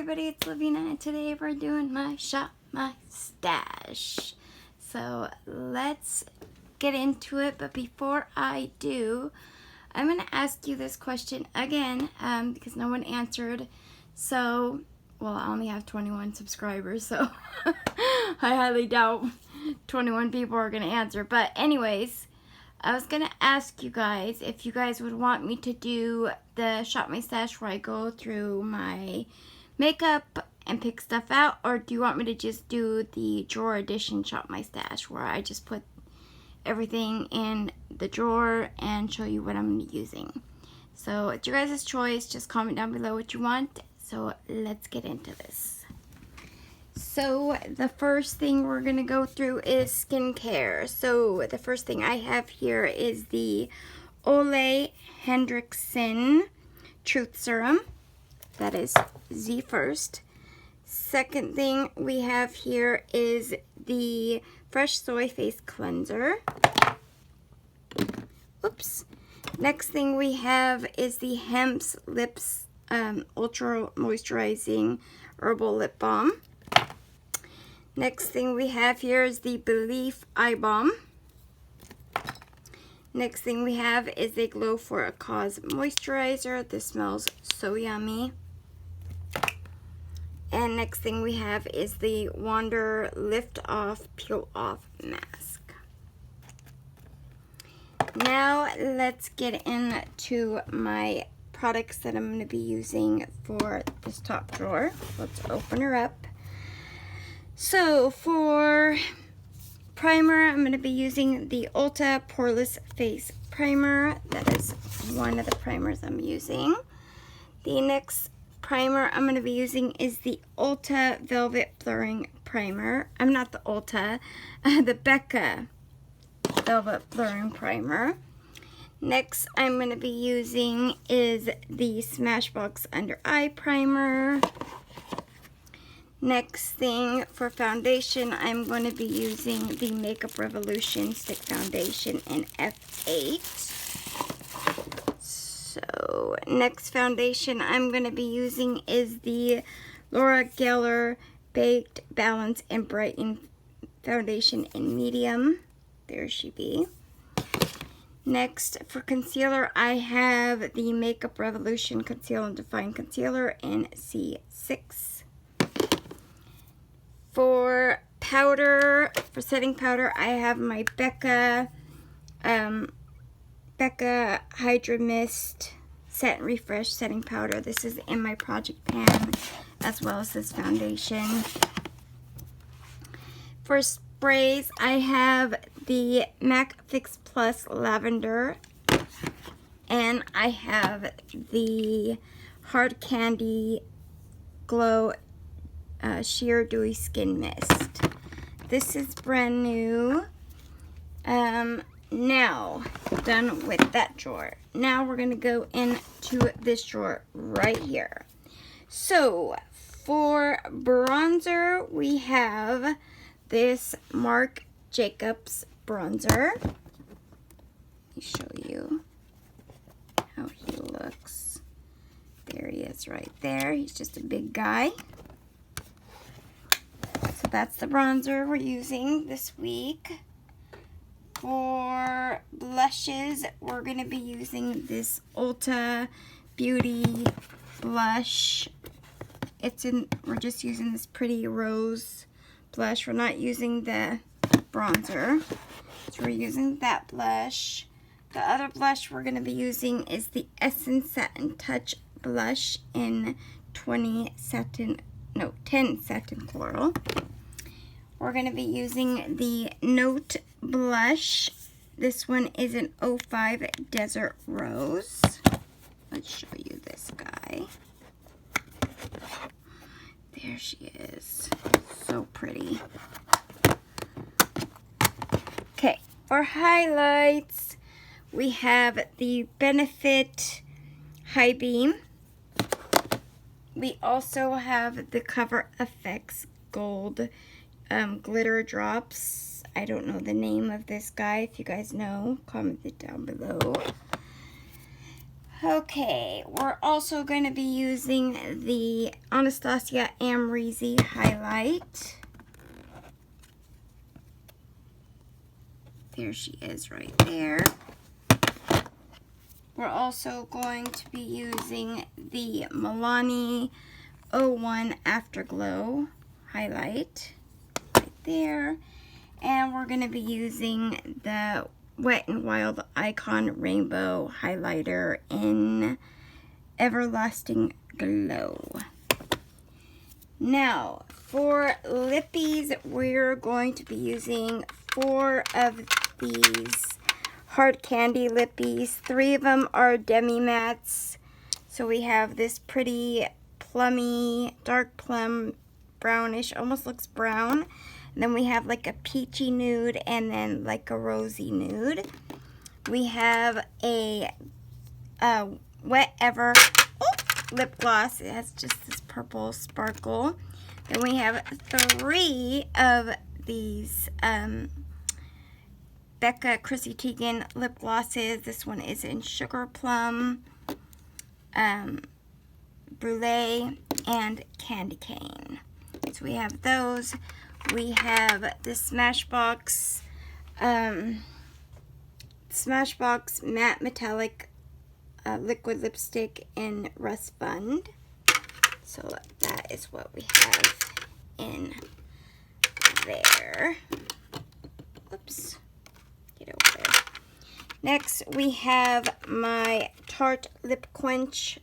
everybody, it's Lavina, and today we're doing my Shop My Stash. So let's get into it, but before I do, I'm going to ask you this question again because no one answered. So, well, I only have 21 subscribers, so I highly doubt 21 people are going to answer. But anyways, I was going to ask you guys if you guys would want me to do the Shop My Stash where I go through my makeup and pick stuff out, or do you want me to just do the drawer edition Shop My Stash where I just put everything in the drawer and show you what I'm using? So it's your guys' choice. Just comment down below what you want. So let's get into this. So the first thing we're going to go through is skincare. So the first thing I have here is the Ole Henriksen Truth Serum. That is the first. Second thing we have here is the Fresh Soy Face Cleanser. Oops. Next thing we have is the Hemp's Lips Ultra Moisturizing Herbal Lip Balm. Next thing we have here is the Belif Eye Balm. Next thing we have is the Glow for a Cause Moisturizer. This smells so yummy. And next thing we have is the Wander Lift Off Peel Off Mask. Now let's get into my products that I'm going to be using for this top drawer. Let's open her up. So for primer, I'm going to be using the Ulta Poreless Face Primer. That is one of the primers I'm using. The next primer I'm going to be using is the Ulta Velvet Blurring Primer. I'm not the Ulta, the Becca Velvet Blurring Primer. Next I'm going to be using is the Smashbox Under Eye Primer. Next thing for foundation, I'm going to be using the Makeup Revolution Stick Foundation in F8. So next foundation I'm going to be using is the Laura Geller Baked Balance and Brighten Foundation in Medium. There she be. Next for concealer, I have the Makeup Revolution Conceal and Define Concealer in C6. For powder, for setting powder, I have my Becca Hydra Mist Set and Refresh Setting Powder. This is in my project pan as well as this foundation. For sprays, I have the MAC Fix Plus Lavender, and I have the Hard Candy Glow Sheer Dewy Skin Mist. This is brand new. Now, done with that drawer. Now we're going to go into this drawer right here. So, for bronzer, we have this Marc Jacobs bronzer. Let me show you how he looks. There he is right there. He's just a big guy. So that's the bronzer we're using this week. For blushes, we're going to be using this Ulta Beauty blush. We're just using this pretty rose blush. We're not using the bronzer. So we're using that blush. The other blush we're going to be using is the Essence Satin Touch blush in 10 Satin Coral. We're going to be using the Note blush. This one is an 05 Desert Rose. Let's show you this guy. There she is. So pretty. Okay, for highlights, we have the Benefit High Beam. We also have the Cover FX Gold glitter drops. I don't know the name of this guy. If you guys know, comment it down below. Okay, we're also going to be using the Anastasia Amrezy highlight. There she is right there. We're also going to be using the Milani 01 Afterglow highlight right there. And we're going to be using the Wet n Wild Icon Rainbow highlighter in Everlasting Glow. Now, for lippies, we're going to be using 4 of these Hard Candy lippies. 3 of them are demi mattes. So we have this pretty plummy, dark plum, brownish, almost looks brown. And then we have like a peachy nude and then like a rosy nude. We have a Wet Ever lip gloss. It has just this purple sparkle. Then we have 3 of these Becca Chrissy Teigen lip glosses. This one is in Sugar Plum, Brulee, and Candy Cane. So we have those. We have the Smashbox Matte Metallic Liquid Lipstick in Rust Fund. So that is what we have in there. Oops. Get over there. Next, we have my Tarte Lip Quench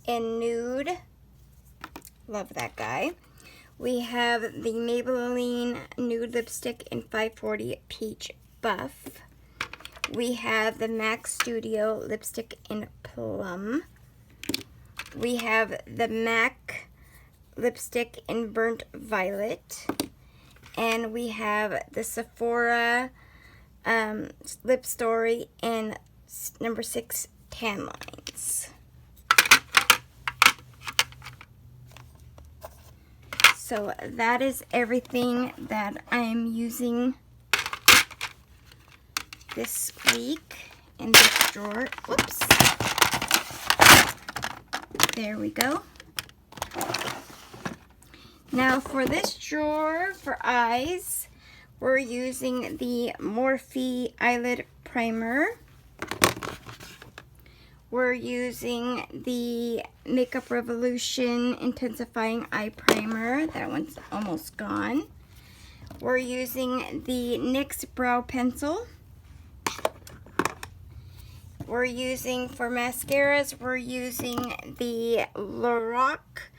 in Nude. Love that guy. We have the Maybelline Nude Lipstick in 540 Peach Buff. We have the MAC Studio Lipstick in Plum. We have the MAC Lipstick in Burnt Violet. And we have the Sephora Lip Story in number 6 Tan Lines. So that is everything that I'm using this week in this drawer. Whoops. There we go. Now for this drawer for eyes, we're using the Morphe Eyelid Primer. We're using the Makeup Revolution Intensifying Eye Primer. That one's almost gone. We're using the NYX Brow Pencil. We're using, for mascaras, we're using the Lorac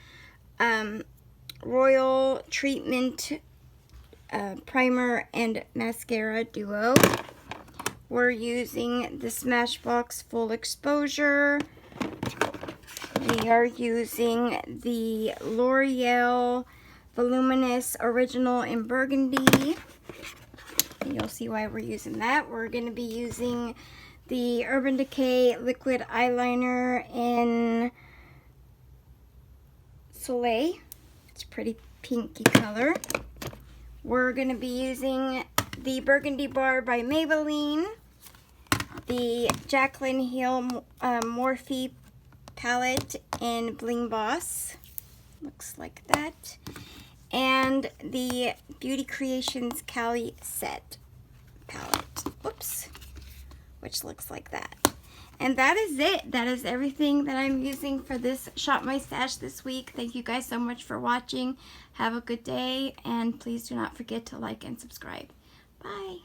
Royal Treatment Primer and Mascara Duo. We're using the Smashbox Full Exposure. We are using the L'Oreal Voluminous Original in Burgundy. And you'll see why we're using that. We're going to be using the Urban Decay Liquid Eyeliner in Soleil. It's a pretty pinky color. We're going to be using the Burgundy Bar by Maybelline, the Jaclyn Hill Morphe palette in Bling Boss. Looks like that. And the Beauty Creations Cali Set palette. Whoops. Which looks like that. And that is it. That is everything that I'm using for this Shop My Stash this week. Thank you guys so much for watching. Have a good day. And please do not forget to like and subscribe. Bye.